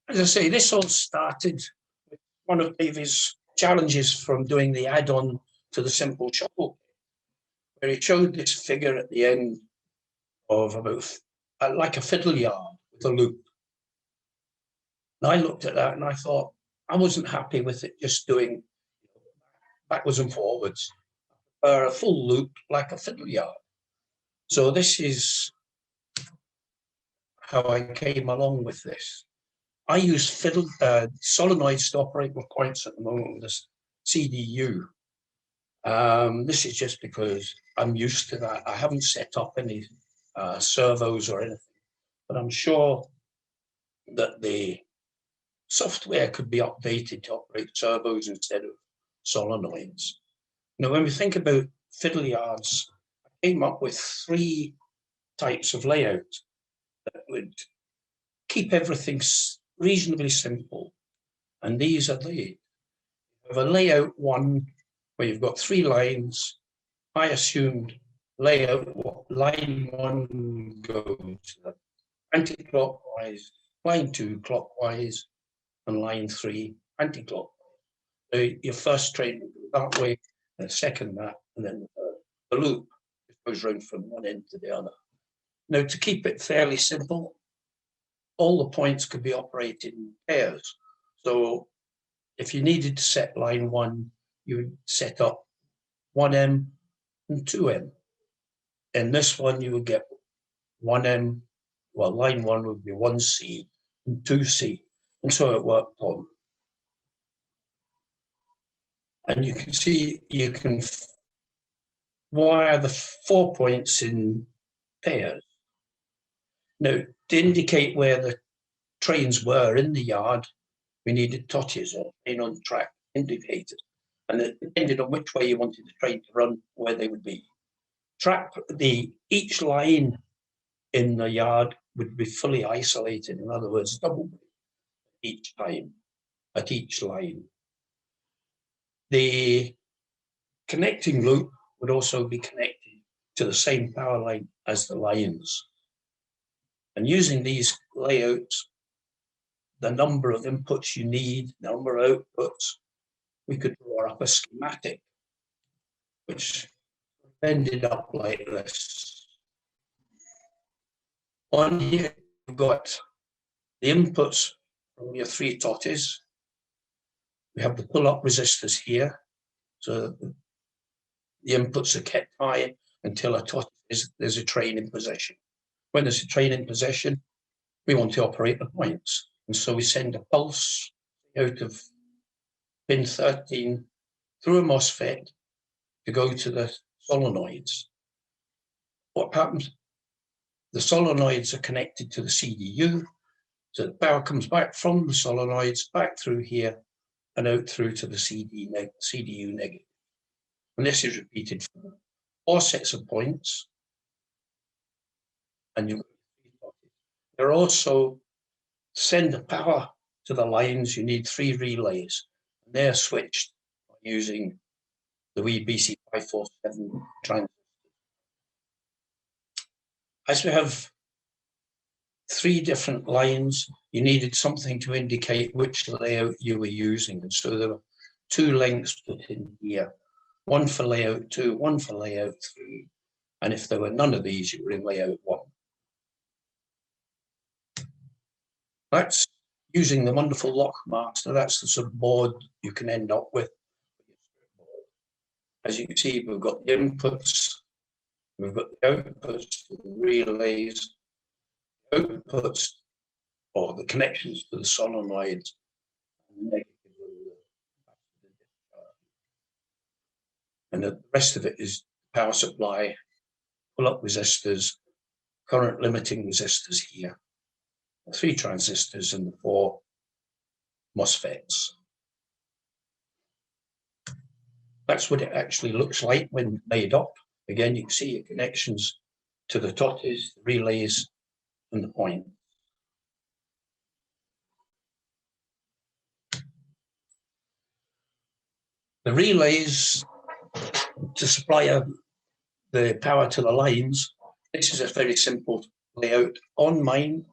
as I say, this all started with one of Davy's challenges from doing the add-on to the simple shuffle, where he showed this figure at the end of about like a fiddle yard with a loop. And I looked at that and I thought, I wasn't happy with it just doing backwards and forwards, or a full loop like a fiddle yard. So this is how I came along with this. I use fiddle solenoids to operate my points at the moment with this CDU. This is just because I'm used to that. I haven't set up any servos or anything, but I'm sure that the software could be updated to operate servos instead of solenoids. Now, when we think about fiddle yards, I came up with 3 types of layout that would keep everything reasonably simple. And these are the, of a layout 1, where you've got 3 lines. I assumed layout line 1 goes anti-clockwise, line 2 clockwise, and line 3 anti-clockwise. So your first train that way, and second that, and then the loop goes round from one end to the other. Now, to keep it fairly simple, all the points could be operated in pairs. So if you needed to set line 1, you would set up 1M and 2M. In this one, you would get 1M, well, line 1 would be 1C and 2C. And so it worked on. And you can see, you can wire the 4 points in pairs. Now, to indicate where the trains were in the yard, we needed totties or train on track indicators. And it depended on which way you wanted the train to run, where they would be. Each line in the yard would be fully isolated, in other words, double each time at each line. The connecting loop would also be connected to the same power line as the lines. And using these layouts, the number of inputs you need, the number of outputs, we could draw up a schematic, which ended up like this. On here, you've got the inputs from your 3 totties. We have the pull-up resistors here. So the inputs are kept high until there's a train in possession. When there's a train in possession, we want to operate the points. And so we send a pulse out of pin 13 through a MOSFET to go to the solenoids. What happens? The solenoids are connected to the CDU, so the power comes back from the solenoids, back through here, and out through to the CDU negative. And this is repeated for 4 sets of points. And you there also send the power to the lines. You need 3 relays. And they're switched by using the wee BC547 transistor. As we have 3 different lines, you needed something to indicate which layout you were using. And so there were 2 links put in here, one for layout 2, one for layout 3. And if there were none of these, you were in layout 1. That's using the wonderful Lockmaster. That's the sort of board you can end up with. As you can see, we've got the inputs, we've got the outputs, the relays, outputs, or the connections to the solenoids, and the rest of it is power supply, pull-up resistors, current limiting resistors here, the 3 transistors and the 4 MOSFETs. That's what it actually looks like when made up. Again, you can see your connections to the totties, the relays, and the point. The relays to supply the power to the lines. This is a very simple layout. On mine,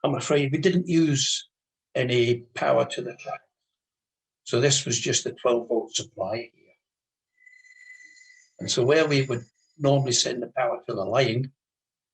I'm afraid we didn't use any power to the track. So this was just a 12-volt supply here. And so where we would normally send the power to the line,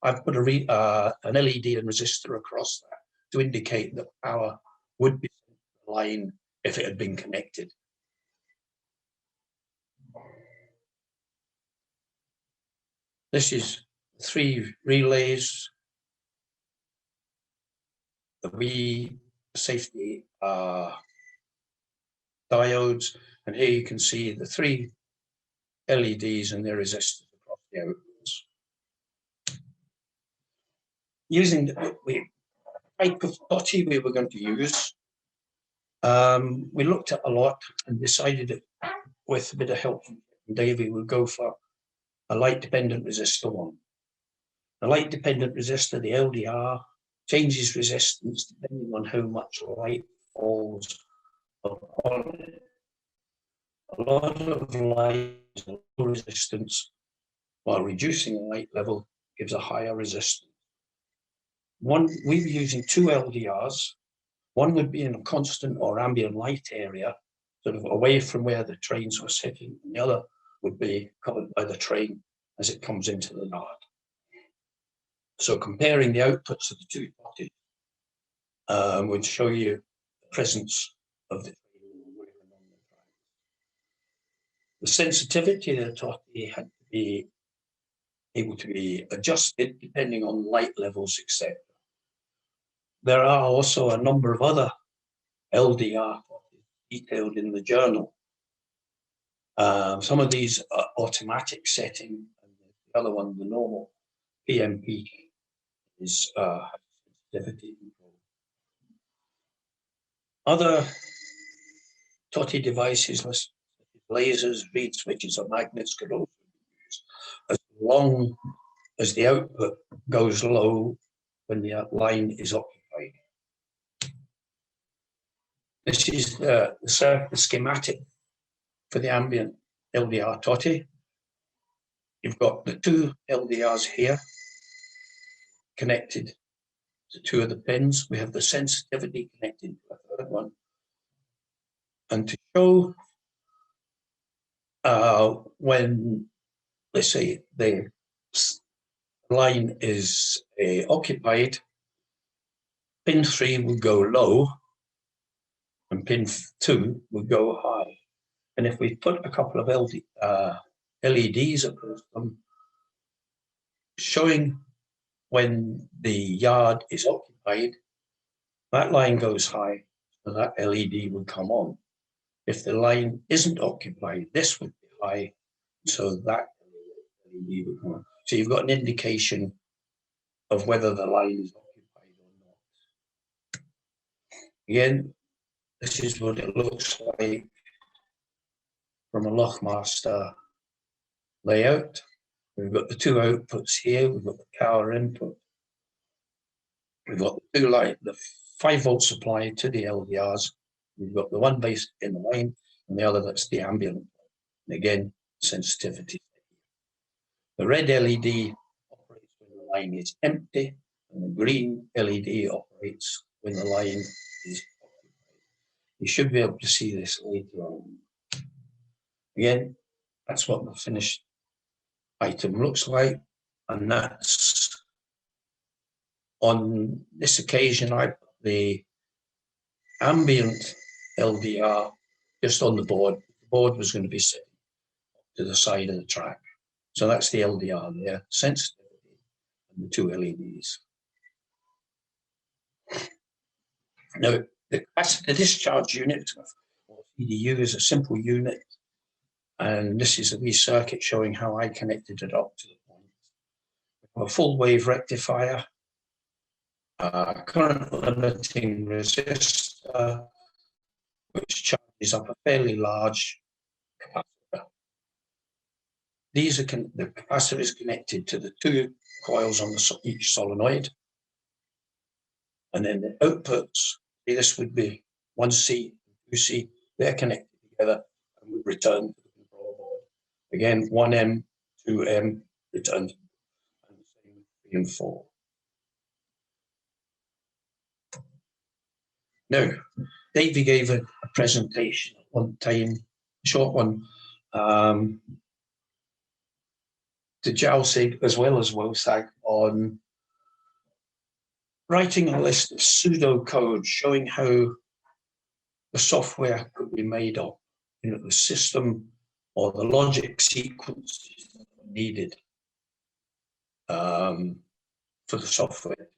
I've put an LED and resistor across that to indicate that power would be sent to the line if it had been connected. This is 3 relays, the wee safety diodes, and here you can see the 3 LEDs and their resistors across the outputs. Using the type of dotty we were going to use, we looked at a lot and decided that with a bit of help from Davey, we'll go for a light dependent resistor one. The light dependent resistor, the LDR, changes resistance depending on how much light falls upon it. A lot of light is low resistance, while reducing the light level gives a higher resistance. We were using 2 LDRs. One would be in a constant or ambient light area, sort of away from where the trains were sitting, and the other would be covered by the train as it comes into the yard. So comparing the outputs of the 2 dotted would show you the presence of the train. The sensitivity of the dotty had to be able to be adjusted depending on light levels, etc. There are also a number of other LDR detailed in the journal. Some of these are automatic setting, and the other one, the normal PMP, is sensitivity control. Other dotty devices, lasers, reed switches, or magnets, could also be used as long as the output goes low when the line is occupied. This is the schematic for the ambient LDR dotty. You've got the 2 LDRs here connected to 2 of the pins. We have the sensitivity connected to a 3rd one. And to show when, let's say, the line is occupied, pin 3 will go low and pin 2 will go high. And if we put a couple of LEDs across them, showing when the yard is occupied, that line goes high, so that LED will come on. If the line isn't occupied, this would be high, so that LED will come on. So you've got an indication of whether the line is occupied or not. Again, this is what it looks like from a Lochmaster layout. We've got the 2 outputs here. We've got the power input. We've got the 2 light, the 5-volt supply to the LDRs. We've got the one base in the line, and the other that's the ambient. And again, sensitivity. The red LED operates when the line is empty, and the green LED operates when the line is occupied. You should be able to see this later on. Again, that's what the finished item looks like, and that's on this occasion I put the ambient LDR just on the board. The board was going to be sitting to the side of the track. So that's the LDR there, sensitivity, and the 2 LEDs. Now, the capacitor discharge unit, or CDU, is a simple unit. And this is a wee circuit showing how I connected it up to the point. A full wave rectifier, a current limiting resistor, which charges up a fairly large capacitor. These are the capacitor is connected to the 2 coils on each solenoid. And then the outputs, this would be 1C, 2C, they're connected together and would return to the control board. Again, 1M, 2M, return, and the same 3 and 4. Now, Davey gave a presentation at one time, a short one, to Jalsig as well as Wilsag on writing a list of pseudocode showing how the software could be made up, the system or the logic sequences that were needed for the software.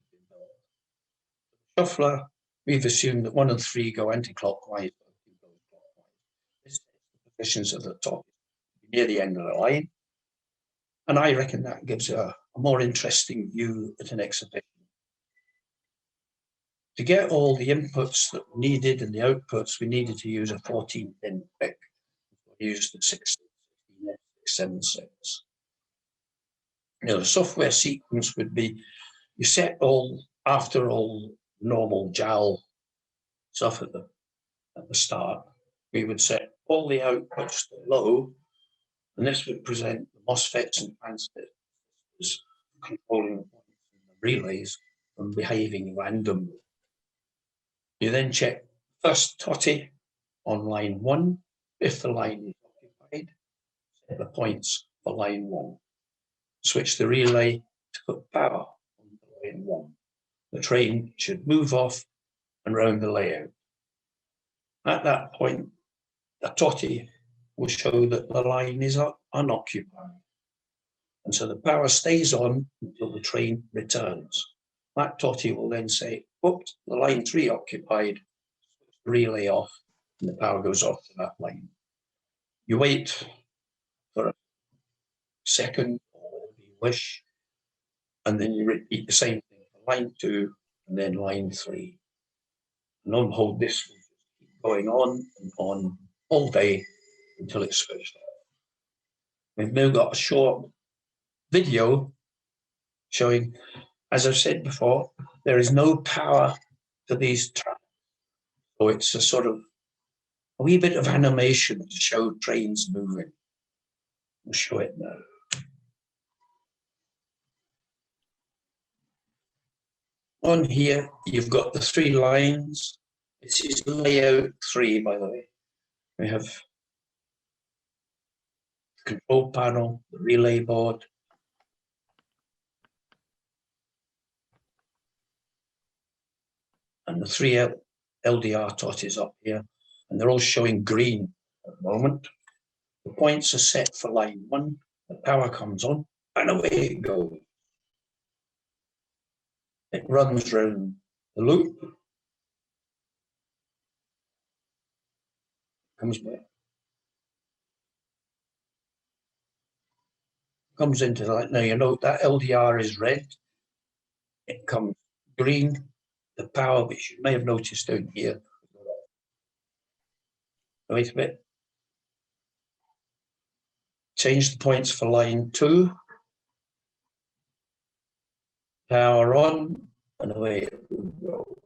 Shuffler, we've assumed that 1 and 3 go anti-clockwise. This is the positions at the top, near the end of the line. And I reckon that gives a more interesting view at an exhibition. To get all the inputs that were needed and the outputs, we needed to use a 14-pin PIC. We used the 676. The software sequence would be, you set all, after all normal JAL stuff at the start, we would set all the outputs to low, and this would present the MOSFETs and transistors controlling the relays from behaving randomly. You then check first TOTI on line 1. If the line is occupied, set the points for line 1. Switch the relay to put power on line 1. The train should move off and round the layout. At that point, the TOTI will show that the line is unoccupied. And so the power stays on until the train returns. That TOTI will then say, oops, the line 3 occupied, relay off, and the power goes off to that line. You wait for a second, or whatever you wish, and then you repeat the same thing for line 2 and then line 3. And on hold, this will keep going on and on all day until it's switched off. We've now got a short video showing, as I've said before, there is no power to these tracks. So it's a sort of a wee bit of animation to show trains moving. We'll show it now. On here, you've got the 3 lines. This is layout 3, by the way. We have the control panel, the relay board, and the 3 LDR TOTIs up here, and they're all showing green at the moment. The points are set for line 1, the power comes on, and away it goes. It runs round the loop, comes back, comes into that. Now you note that LDR is red, it comes green, the power, which you may have noticed down here. Wait a bit. Change the points for line 2. Power on, and away it will go.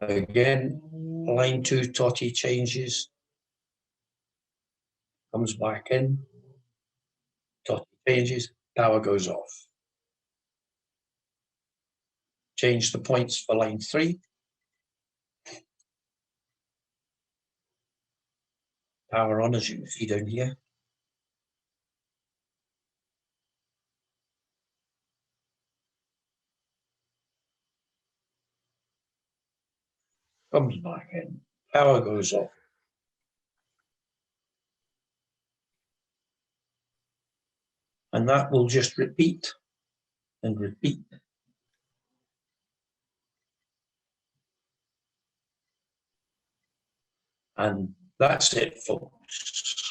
Again, line 2 TOTI changes, comes back in, TOTI changes, power goes off. Change the points for line 3. Power on, as you can see down here. Comes back in, power goes off. And that will just repeat and repeat. And that's it, folks.